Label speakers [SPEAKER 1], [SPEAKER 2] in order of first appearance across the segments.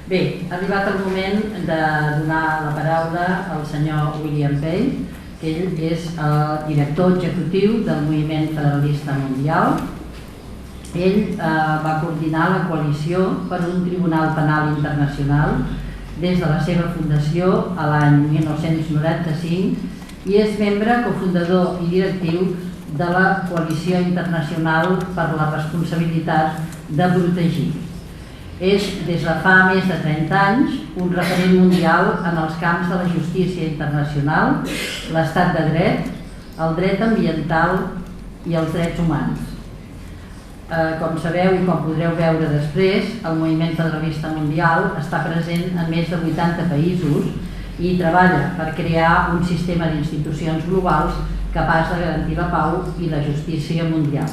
[SPEAKER 1] Bé, ha arribat el moment de donar la paraula al senyor William Payne, que ell és el director executiu del Moviment Federalista Mundial. Ell va coordinar la coalició per un tribunal penal internacional des de la seva fundació a l'any 1995 i és membre, cofundador i directiu de la Coalició Internacional per la Responsabilitat de Protegir. És, des de fa més de 30 anys, un referent mundial en els camps de la justícia internacional, l'estat de dret, el dret ambiental i els drets humans. Com sabeu i com podreu veure després, el Moviment Federalista Mundial està present en més de 80 països i treballa per crear un sistema d'institucions globals capaç de garantir la pau i la justícia mundial.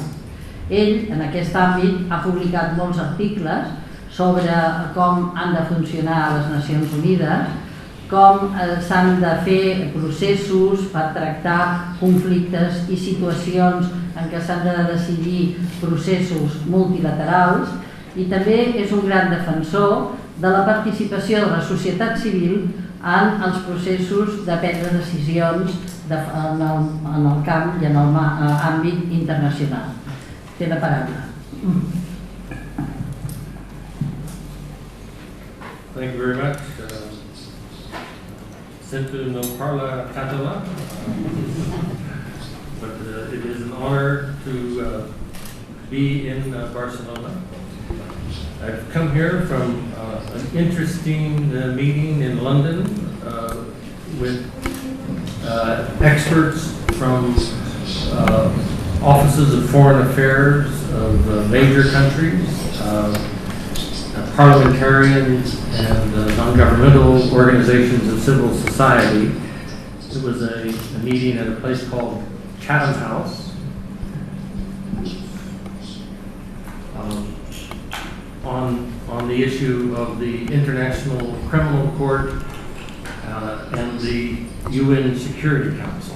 [SPEAKER 1] Ell, en aquest àmbit, ha publicat molts articles sobre com han de funcionar les Nacions Unides, com s'han de fer processos per tractar conflictes i situacions en què s'han de decidir processos multilaterals, i també és un gran defensor de la participació de la societat civil en els processos de prendre decisions en el camp i en l'àmbit internacional. Té la paraula.
[SPEAKER 2] Thank you very much. Sento no parla català, but it is an honor to be in Barcelona. I've come here from an interesting meeting in London with experts from offices of foreign affairs of major countries, parliamentarians and non-governmental organizations of civil society. It was a meeting at a place called Chatham House on the issue of the International Criminal Court and the UN Security Council.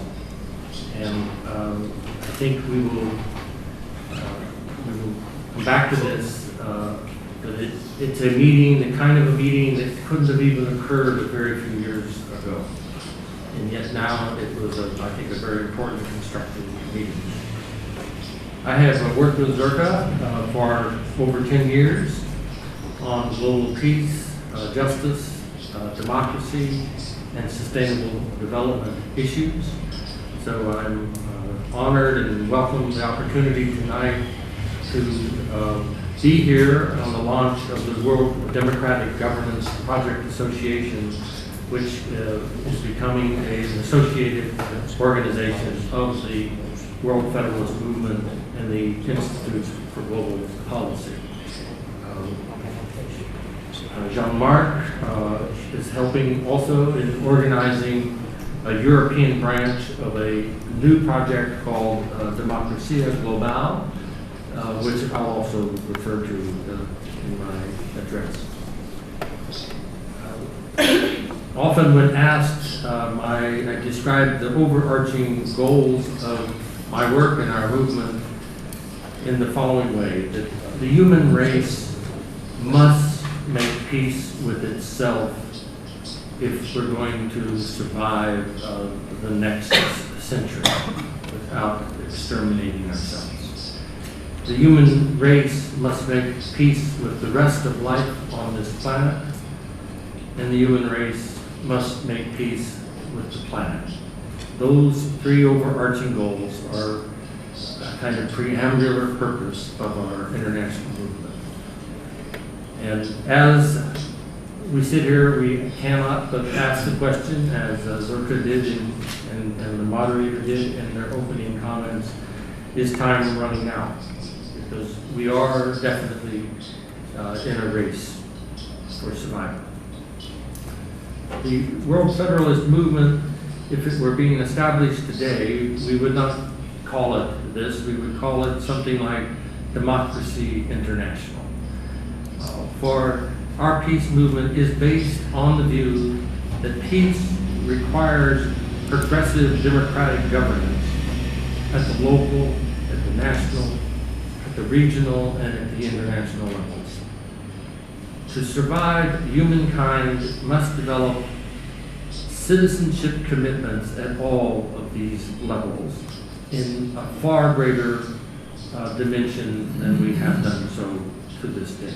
[SPEAKER 2] And I think we will come back to this. But it's a meeting, the kind of a meeting that couldn't have even occurred a very few years ago. And yet now it was, I think, a very important constructive meeting. I have worked with Zerka for over 10 years on global peace, justice, democracy, and sustainable development issues. So I'm honored and welcome the opportunity tonight to be here on the launch of the World Democratic Governance Project Association, which is becoming an associated organization of the World Federalist Movement and the Institute for Global Policy. Jean-Marc is helping also in organizing a European branch of a new project called Democracia Global, which I'll also refer to in my address. Often when asked, I describe the overarching goals of my work and our movement in the following way: that the human race must make peace with itself if we're going to survive the next century without exterminating ourselves. The human race must make peace with the rest of life on this planet, and the human race must make peace with the planet. Those three overarching goals are a kind of preambular purpose of our international movement. And as we sit here, we cannot but ask the question, as Zerka did and the moderator did in their opening comments, is time running out? Because we are definitely in a race for survival. The World Federalist Movement, if it were being established today, we would not call it this. We would call it something like Democracy International. For our peace movement is based on the view that peace requires progressive democratic governance at the local, at the national, at the regional, and at the international levels. to survive, humankind must develop citizenship commitments at all of these levels in a far greater dimension than we have done so to this day.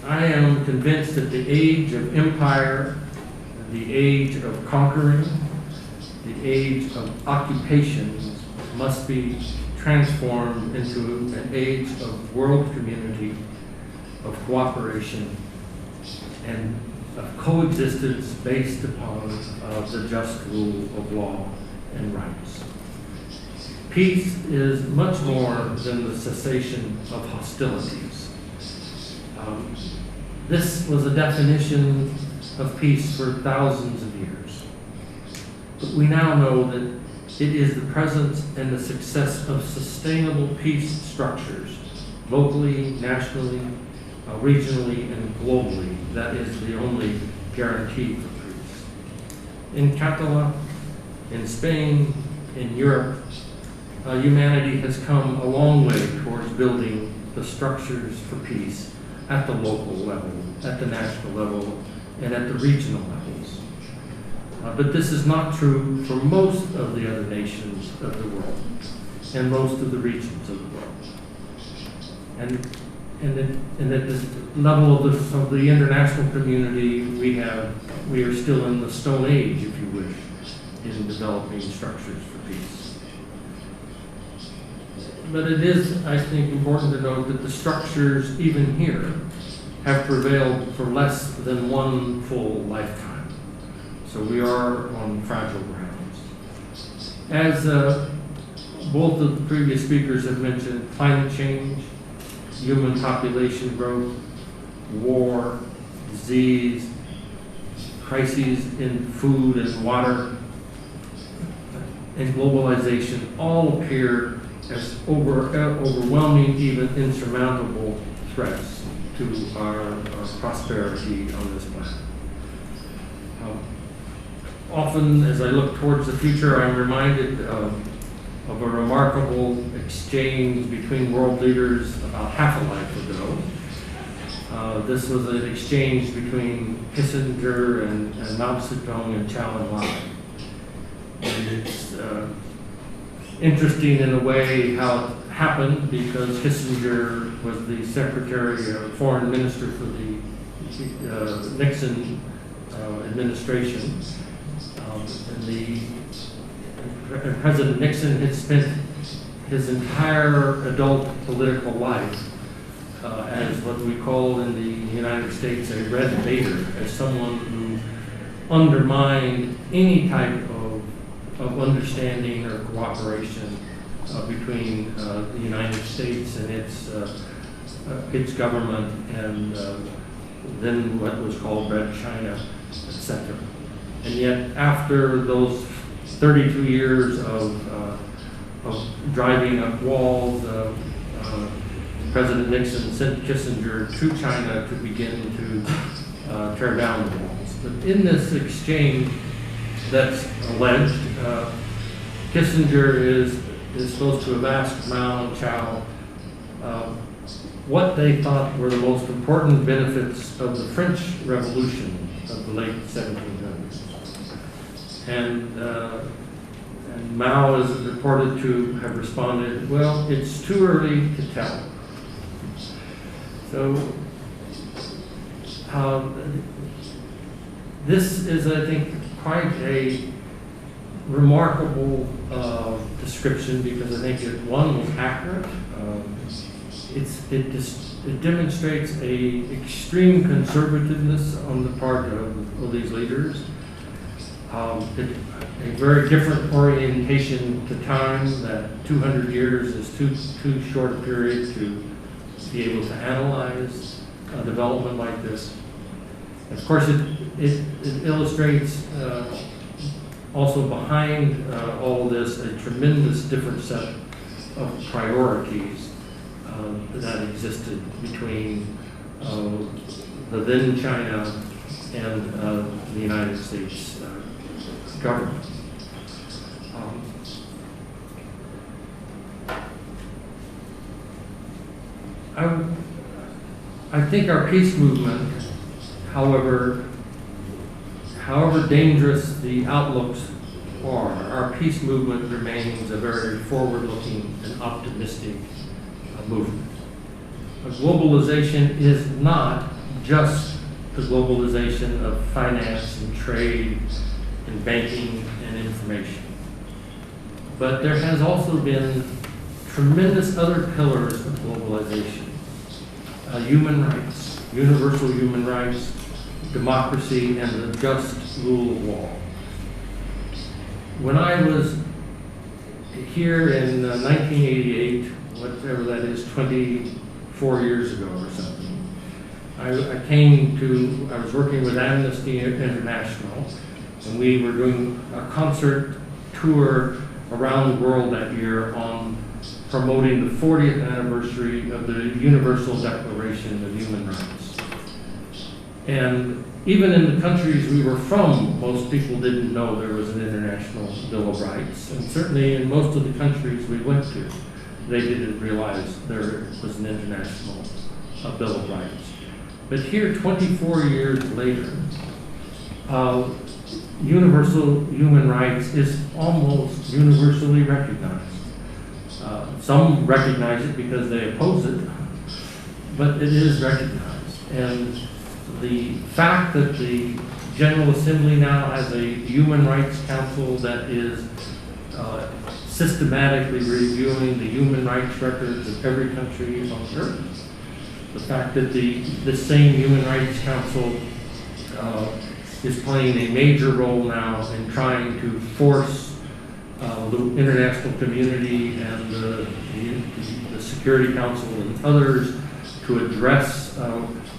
[SPEAKER 2] I am convinced that the age of empire, the age of conquering, the age of occupation must be transformed into an age of world community, of cooperation, and of coexistence based upon the just rule of law and rights. Peace is much more than the cessation of hostilities. This was a definition of peace for thousands of years. But we now know that it is the presence and the success of sustainable peace structures, locally, nationally, regionally, and globally, that is the only guarantee for peace. In Catalana, in Spain, in Europe, humanity has come a long way towards building the structures for peace at the local level, at the national level, and at the regional levels. But this is not true for most of the other nations of the world and most of the regions of the world. And at this level of the international community, we are still in the Stone Age, if you wish, in developing structures for peace. But it is, I think, important to note that the structures, even here, have prevailed for less than one full lifetime. So we are on fragile grounds. As both of the previous speakers have mentioned, climate change, human population growth, war, disease, crises in food and water, and globalization all appear as overwhelming, even insurmountable threats to our prosperity on this planet. Often, as I look towards the future, I'm reminded of a remarkable exchange between world leaders about half a life ago. This was an exchange between Kissinger and Mao Zedong and Chow En-lai. And it's interesting in a way how it happened, because Kissinger was the foreign minister for the Nixon administration. And President Nixon had spent his entire adult political life as what we call in the United States a red baiter, as someone who undermined any type of understanding or cooperation between the United States and its government and then what was called Red China, etc. And yet, after those 32 years of driving up walls, President Nixon sent Kissinger to China to begin to tear down the walls. But in this exchange that's alleged, Kissinger is supposed to have asked Mao and Chow what they thought were the most important benefits of the French Revolution of the late 1700s. And Mao is reported to have responded, well, it's too early to tell. So this is, I think, quite a remarkable description, because I think it was accurate. It demonstrates a extreme conservativeness on the part of these leaders. A very different orientation to time, that 200 years is too short a period to be able to analyze a development like this. Of course, it illustrates also behind all this a tremendous different set of priorities that existed between the then China and the United States government. I think our peace movement, however dangerous the outlooks are, our peace movement remains a very forward-looking and optimistic movement. Globalization is not just the globalization of finance and trade and banking and information. But there has also been tremendous other pillars of globalization. Human rights, universal human rights, democracy, and the just rule of law. When I was here in 1988, whatever that is, 24 years ago or something, I was working with Amnesty International, and we were doing a concert tour around the world that year on promoting the 40th anniversary of the Universal Declaration of Human Rights. And even in the countries we were from, most people didn't know there was an International Bill of Rights. And certainly in most of the countries we went to, they didn't realize there was an International Bill of Rights. But here, 24 years later, universal human rights is almost universally recognized. Some recognize it because they oppose it, but it is recognized. And the fact that the General Assembly now has a Human Rights Council that is systematically reviewing the human rights records of every country on earth, the fact that the same Human Rights Council is playing a major role now in trying to force the international community and the Security Council and others to address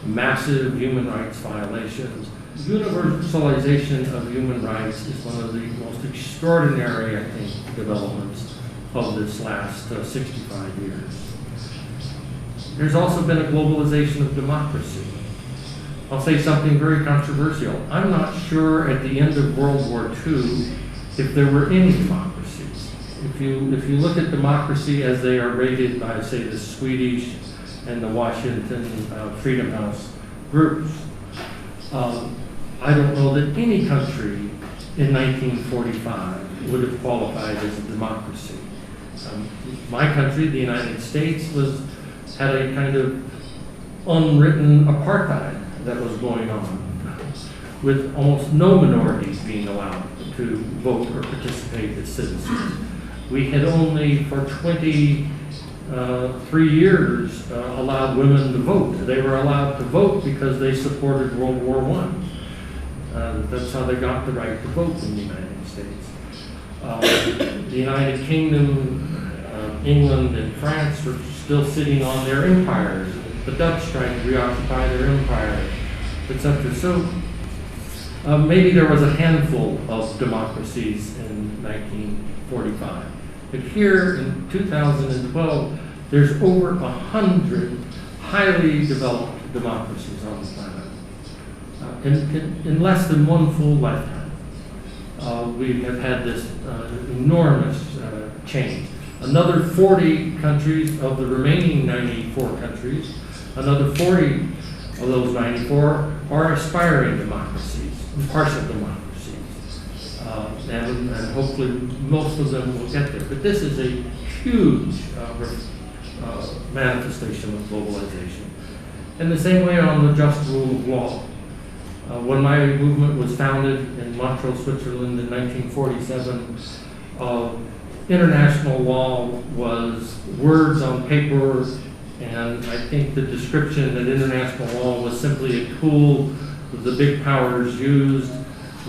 [SPEAKER 2] massive human rights violations. Universalization of human rights is one of the most extraordinary, I think, developments of this last 65 years. There's also been a globalization of democracy. I'll say something very controversial. I'm not sure at the end of World War II if there were any democracies. If you look at democracy as they are rated by, say, the Swedish and the Washington Freedom House groups, I don't know that any country in 1945 would have qualified as a democracy. My country, the United States, had a kind of unwritten apartheid that was going on, with almost no minorities being allowed to vote or participate as citizens. We had only for 23 years allowed women to vote. They were allowed to vote because they supported World War I. That's how they got the right to vote in the United States. The United Kingdom, England, and France were still sitting on their empires. The Dutch tried to reoccupy their empire, etc. So maybe there was a handful of democracies in 1945. But here in 2012, there's over 100 highly developed democracies on the planet. In less than one full lifetime, we have had this enormous change. Another 40 countries of the remaining 94 countries, another 40 of those 94 are aspiring democracies, partial democracies. And hopefully most of them will get there. But this is a huge manifestation of globalization. In the same way on the just rule of law. When my movement was founded in Montreux, Switzerland in 1947, international law was words on paper, and I think the description that international law was simply a tool that the big powers used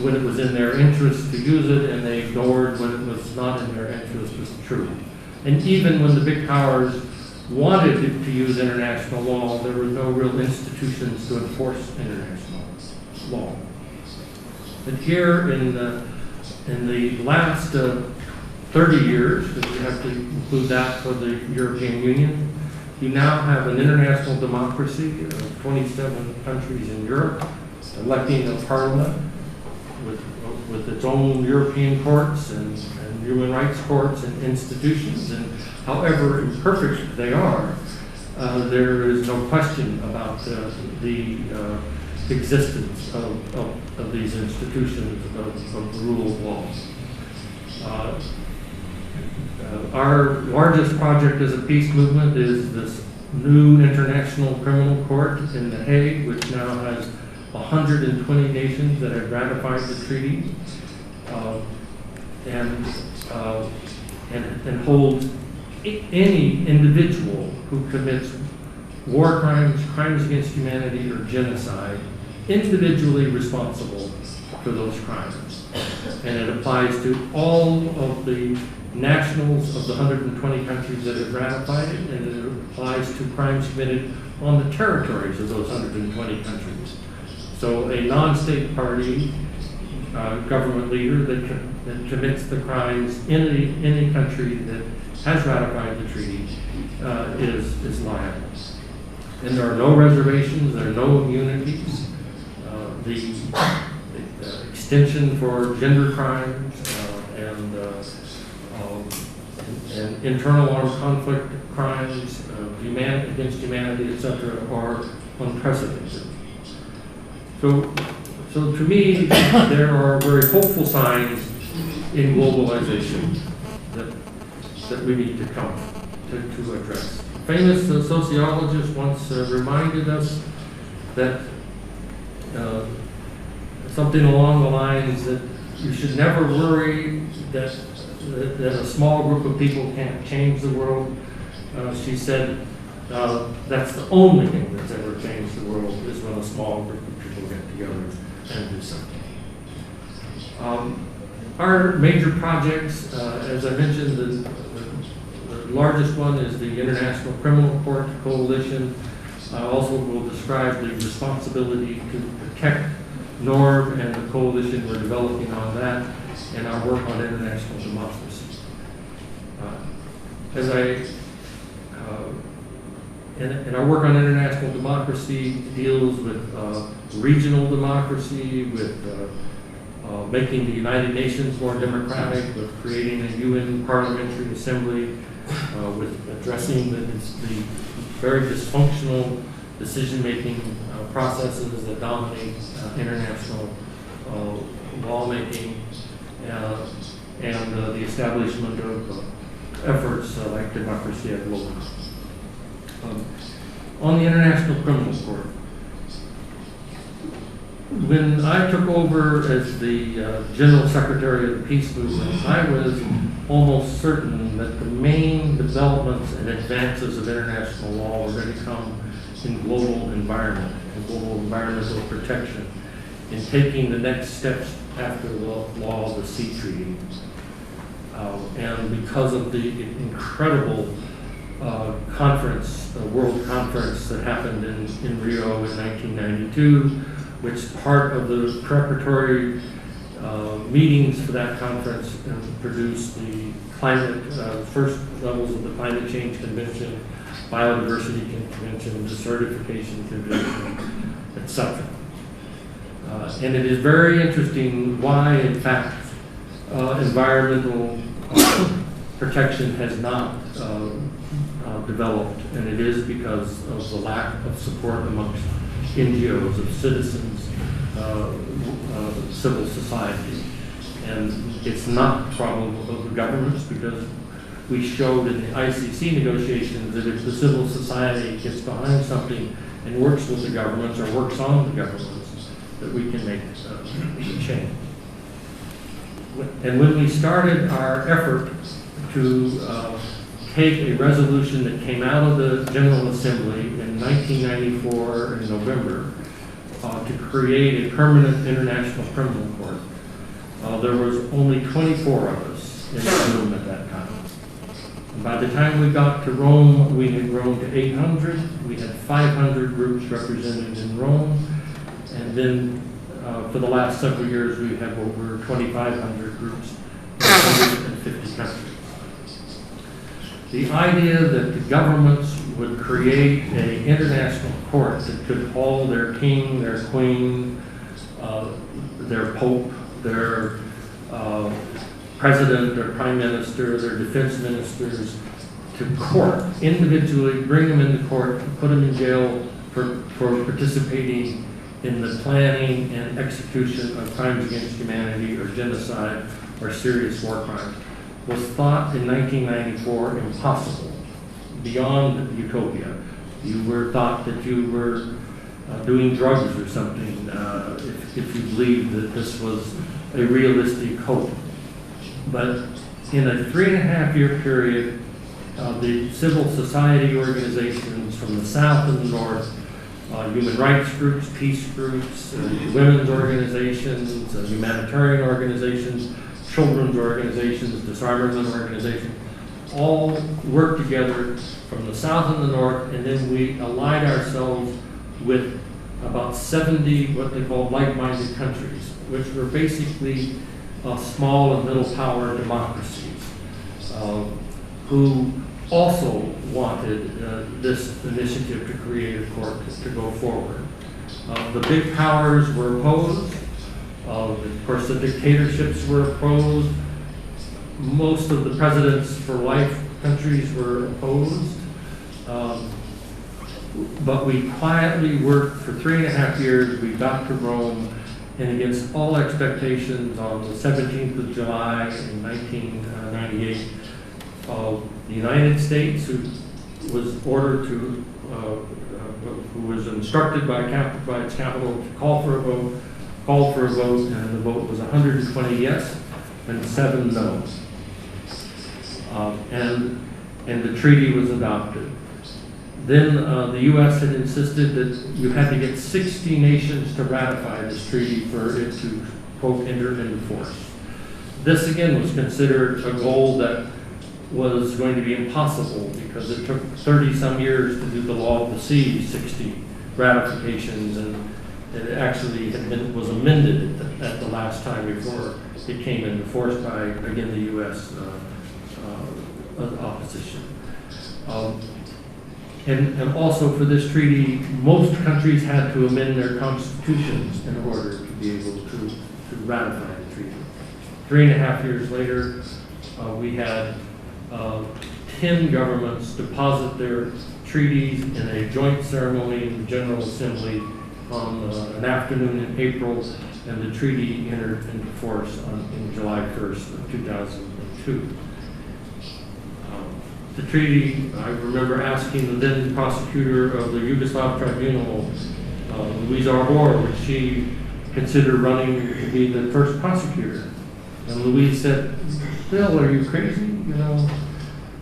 [SPEAKER 2] when it was in their interest to use it, and they ignored when it was not in their interest was true. And even when the big powers wanted to use international law, there were no real institutions to enforce international law. But here in the last 30 years, because we have to include that for the European Union, you now have an international democracy of 27 countries in Europe, electing a parliament with its own European courts and human rights courts and institutions, and however imperfect they are, there is no question about the existence of these institutions of the rule of law. Our largest project as a peace movement is this new International Criminal Court in The Hague, which now has 120 nations that have ratified the treaty, and holds any individual who commits war crimes, crimes against humanity, or genocide individually responsible for those crimes. And it applies to all of the nationals of the 120 countries that have ratified it, and it applies to crimes committed on the territories of those 120 countries. So a non-state party government leader that commits the crimes in any country that has ratified the treaty is liable. And there are no reservations, there are no immunities. The extension for gender crimes and internal armed conflict crimes, against humanity, etc., are unprecedented. So to me, there are very hopeful signs in globalization that we need to come to address. A famous sociologist once reminded us that something along the lines that you should never worry that a small group of people can't change the world. She said that's the only thing that's ever changed the world is when a small group of people get together and do something. Our major projects, as I mentioned, the largest one is the International Criminal Court Coalition. I also will describe the responsibility to protect NORM and the coalition we're developing on that, and our work on international democracy. And our work on international democracy deals with regional democracy, with making the United Nations more democratic, with creating a UN Parliamentary Assembly, with addressing the very dysfunctional decision-making processes that dominate international lawmaking, and the establishment of efforts like democracy at global. On the International Criminal Court, when I took over as the General Secretary of the Peace Movement, I was almost certain that the main developments and advances of international law were going to come in global environment and global environmental protection, in taking the next steps after the law of the Sea Treaty. And because of the incredible world conference that happened in Rio in 1992, which part of the preparatory meetings for that conference produced the first levels of the Climate Change Convention, Biodiversity Convention, the Certification Convention, etc. And it is very interesting why, in fact, environmental protection has not developed, and it is because of the lack of support amongst NGOs, of citizens, civil society. And it's not a problem of the governments, because we showed in the ICC negotiations that if the civil society gets behind something and works with the governments or works on the governments, that we can make a change. And when we started our effort to take a resolution that came out of the General Assembly in 1994 in November to create a permanent international criminal court, there was only 24 of us in the room at that time. And by the time we got to Rome, we had grown to 800. We had 500 groups represented in Rome. And then for the last several years, we have over 2,500 groups in 150 countries. The idea that the governments would create an international court that could hold their king, their queen, their pope, their president, their prime minister, their defense ministers to court, individually, bring them into court, put them in jail for participating in the planning and execution of crimes against humanity or genocide or serious war crimes, was thought in 1994 impossible, beyond utopia. You were thought that you were doing drugs or something if you believed that this was a realistic hope. But in a 3.5-year period, the civil society organizations from the South and the North, human rights groups, peace groups, women's organizations, humanitarian organizations, children's organizations, disarmament organizations, all worked together from the South and the North, and then we allied ourselves with about 70 what they call like-minded countries, which were basically small and middle power democracies who also wanted this initiative to create a court to go forward. The big powers were opposed. Of course, the dictatorships were opposed. Most of the presidents for life countries were opposed. But we quietly worked for 3.5 years. We got to Rome, and against all expectations, on the 17th of July in 1998, the United States, who was ordered to, who was instructed by its capital to call for a vote, called for a vote, and the vote was 120 yes and 7 no. And the treaty was adopted. Then the U.S. had insisted that you had to get 60 nations to ratify this treaty for it to, quote, enter into force. This again was considered a goal that was going to be impossible because it took 30-some years to do the law of the sea, 60 ratifications, and it actually was amended at the last time before it came into force by, again, the U.S. Opposition. And also for this treaty, most countries had to amend their constitutions in order to be able to ratify the treaty. 3.5 years later, we had 10 governments deposit their treaties in a joint ceremony in the General Assembly on an afternoon in April, and the treaty entered into force in July 1st of 2002. The treaty, I remember asking the then prosecutor of the Yugoslav tribunal, Louise Arbor, would she consider running to be the first prosecutor? And Louise said, "Bill, are you crazy? You know,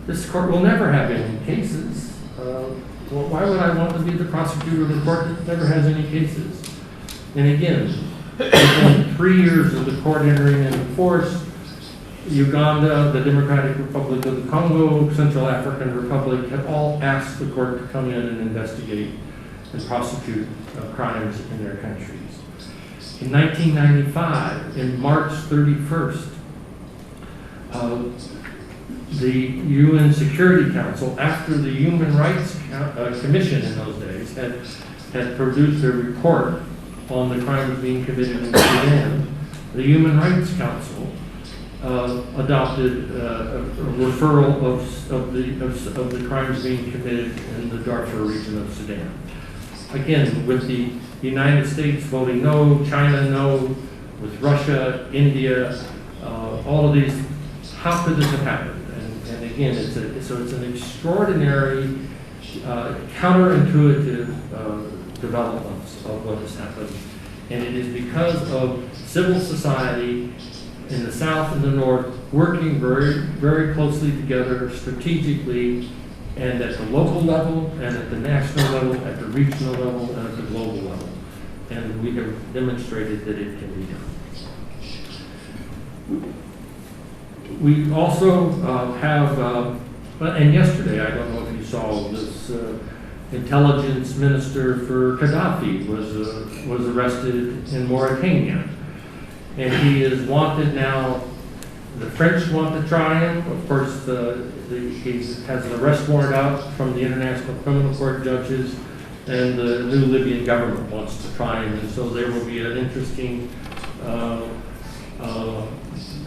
[SPEAKER 2] this court will never have any cases. Well, why would I want to be the prosecutor of the court that never has any cases?" And again, within 3 years of the court entering into force, Uganda, the Democratic Republic of the Congo, Central African Republic had all asked the court to come in and investigate and prosecute crimes in their countries. In 1995, in March 31st, the UN Security Council, after the Human Rights Commission in those days had produced a report on the crimes being committed in Sudan, the Human Rights Council adopted a referral of the crimes being committed in the Darfur region of Sudan. Again, with the United States voting no, China no, with Russia, India, all of these, how could this have happened? And again, it's an extraordinary, counterintuitive developments of what has happened. And it is because of civil society in the South and the North working very, very closely together strategically, and at the local level, and at the national level, at the regional level, and at the global level. And we have demonstrated that it can be done. We also have, and yesterday, I don't know if you saw this, intelligence minister for Gaddafi was arrested in Mauritania. And he is wanted now. The French want to try him. Of course, he has an arrest warrant out from the International Criminal Court judges, and the new Libyan government wants to try him. And so there will be an interesting,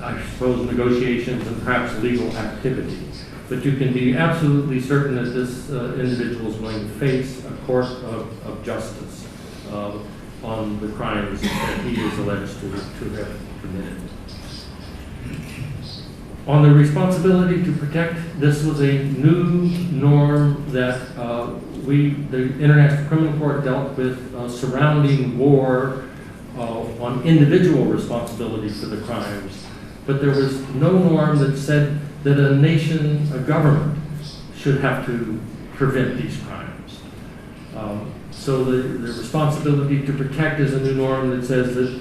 [SPEAKER 2] I suppose, negotiations and perhaps legal activity. but you can be absolutely certain that this individual is going to face a court of justice on the crimes that he is alleged to have committed. On the responsibility to protect, this was a new norm that the International Criminal Court dealt with surrounding war on individual responsibility for the crimes. But there was no norm that said that a nation, a government, should have to prevent these crimes. So the responsibility to protect is a new norm that says that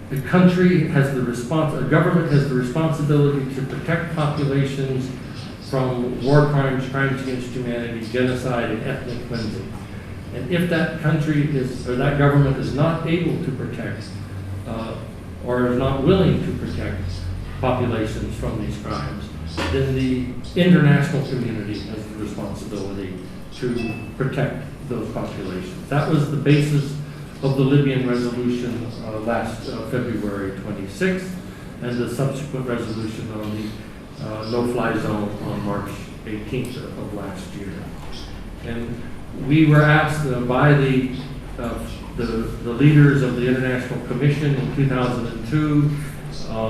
[SPEAKER 2] the country has a government has the responsibility to protect populations from war crimes, crimes against humanity, genocide, and ethnic cleansing. And if that country or that government is not able to protect or is not willing to protect populations from these crimes, then the international community has the responsibility to protect those populations. That was the basis of the Libyan resolution last February 26th, and the subsequent resolution on the no-fly zone on March 18th of last year. And we were asked by the leaders of the International Commission in 2002.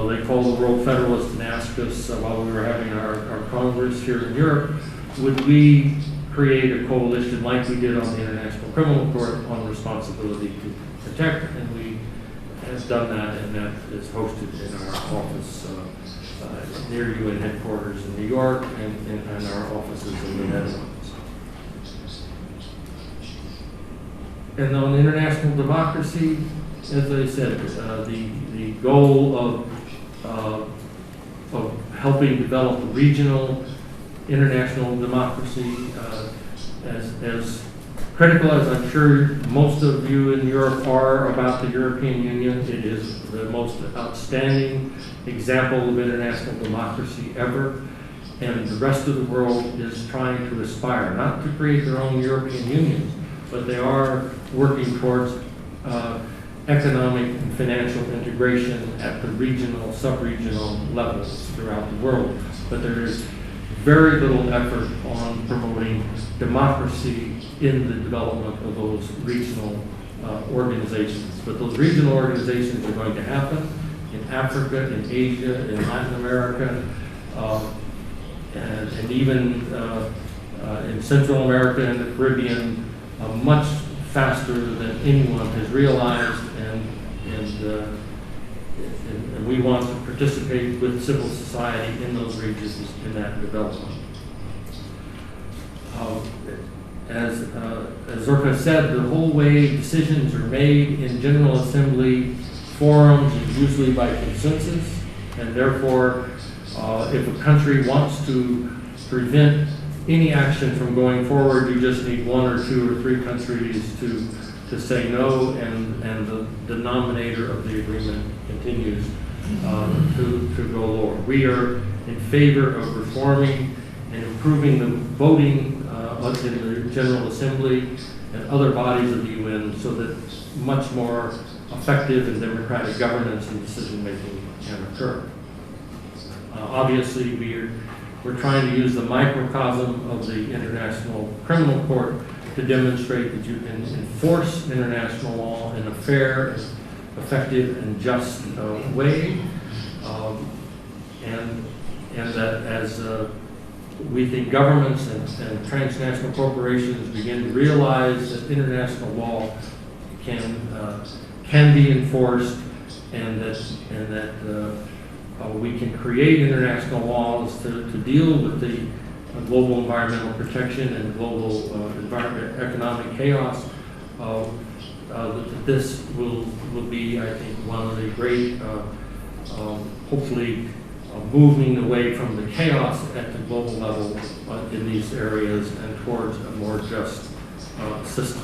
[SPEAKER 2] They called the World Federalists and asked us while we were having our Congress here in Europe, would we create a coalition like we did on the International Criminal Court on responsibility to protect, and we have done that, and that is hosted in our office near UN headquarters in New York and our offices in the Netherlands. And on international democracy, as I said, the goal of helping develop regional international democracy, as critical as I'm sure most of you in Europe are about the European Union, it is the most outstanding example of international democracy ever. And the rest of the world is trying to aspire, not to create their own European unions, but they are working towards economic and financial integration at the regional, sub-regional levels throughout the world. But there is very little effort on promoting democracy in the development of those regional organizations. But those regional organizations are going to happen in Africa, in Asia, in Latin America, and even in Central America and the Caribbean, much faster than anyone has realized, and we want to participate with civil society in those regions in that development. As Zorka said, the whole way decisions are made in General Assembly forums is usually by consensus, and therefore if a country wants to prevent any action from going forward, you just need 1 or 2 or 3 countries to say no, and the denominator of the agreement continues to go lower. We are in favor of reforming and improving the voting in the General Assembly and other bodies of the UN so that much more effective and democratic governance and decision-making can occur. Obviously, we're trying to use the microcosm of the International Criminal Court to demonstrate that you can enforce international law in a fair, effective, and just way, and that as we think governments and transnational corporations begin to realize that international law can be enforced, and that we can create international laws to deal with the global environmental protection and global economic chaos. This will be, I think, one of the great, hopefully, moving away from the chaos at the global level in these areas and towards a more just system.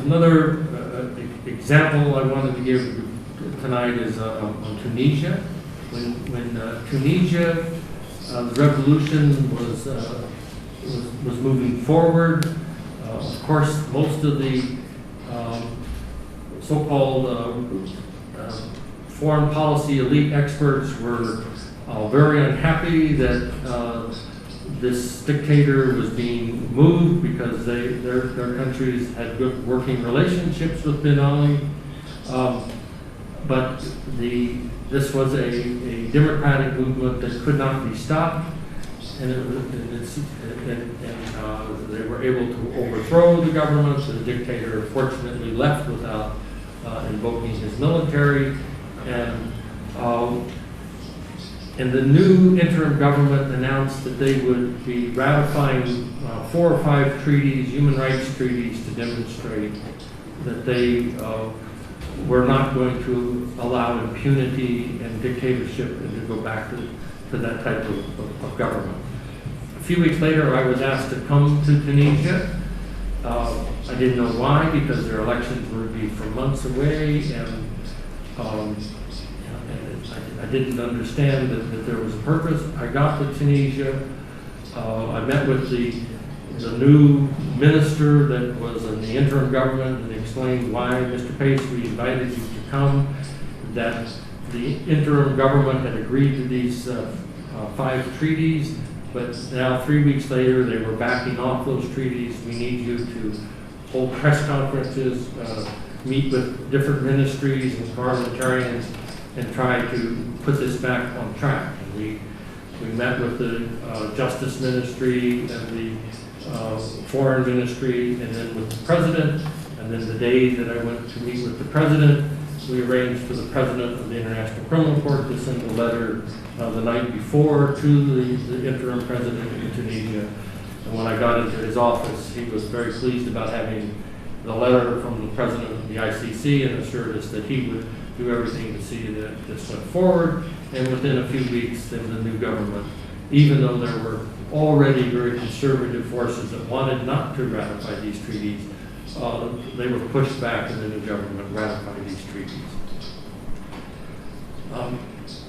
[SPEAKER 2] Another example I wanted to give tonight is on Tunisia. When Tunisia, the revolution was moving forward, of course, most of the so-called foreign policy elite experts were very unhappy that this dictator was being moved because their countries had good working relationships with Ben Ali. But this was a democratic movement that could not be stopped, and they were able to overthrow the government. The dictator fortunately left without invoking his military, and the new interim government announced that they would be ratifying 4 or 5 treaties, human rights treaties, to demonstrate that they were not going to allow impunity and dictatorship and to go back to that type of government. A few weeks later, I was asked to come to Tunisia. I didn't know why, because their elections would be for months away, and I didn't understand that there was a purpose. I got to Tunisia. I met with the new minister that was in the interim government and explained why, Mr. Pace, we invited you to come, that the interim government had agreed to these 5 treaties, but now 3 weeks later they were backing off those treaties. We need you to hold press conferences, meet with different ministries and parliamentarians, and try to put this back on track. And we met with the Justice Ministry and the Foreign Ministry, and then with the President. And then the day that I went to meet with the President, we arranged for the President of the International Criminal Court to send a letter the night before to the interim President in Tunisia. And when I got into his office, he was very pleased about having the letter from the President of the ICC and assured us that he would do everything to see that this went forward. And within a few weeks, then the new government, even though there were already very conservative forces that wanted not to ratify these treaties, they were pushed back and the new government ratified these treaties.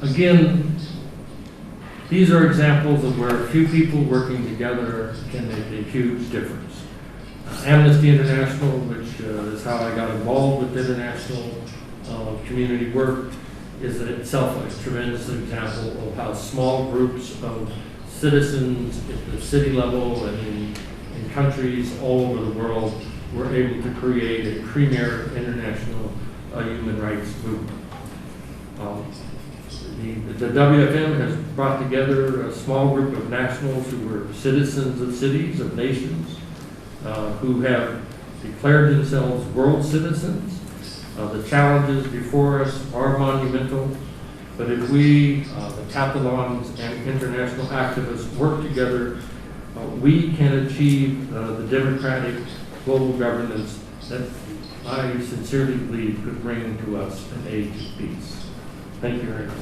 [SPEAKER 2] Again, these are examples of where a few people working together can make a huge difference. Amnesty International, which is how I got involved with international community work, is itself a tremendous example of how small groups of citizens at the city level and in countries all over the world were able to create a premier international human rights movement. The WFM has brought together a small group of nationals who were citizens of cities, of nations, who have declared themselves world citizens. The challenges before us are monumental, but if we, the Catalans and international activists, work together, we can achieve the democratic global governance that I sincerely believe could bring to us an age of peace. Thank you very much.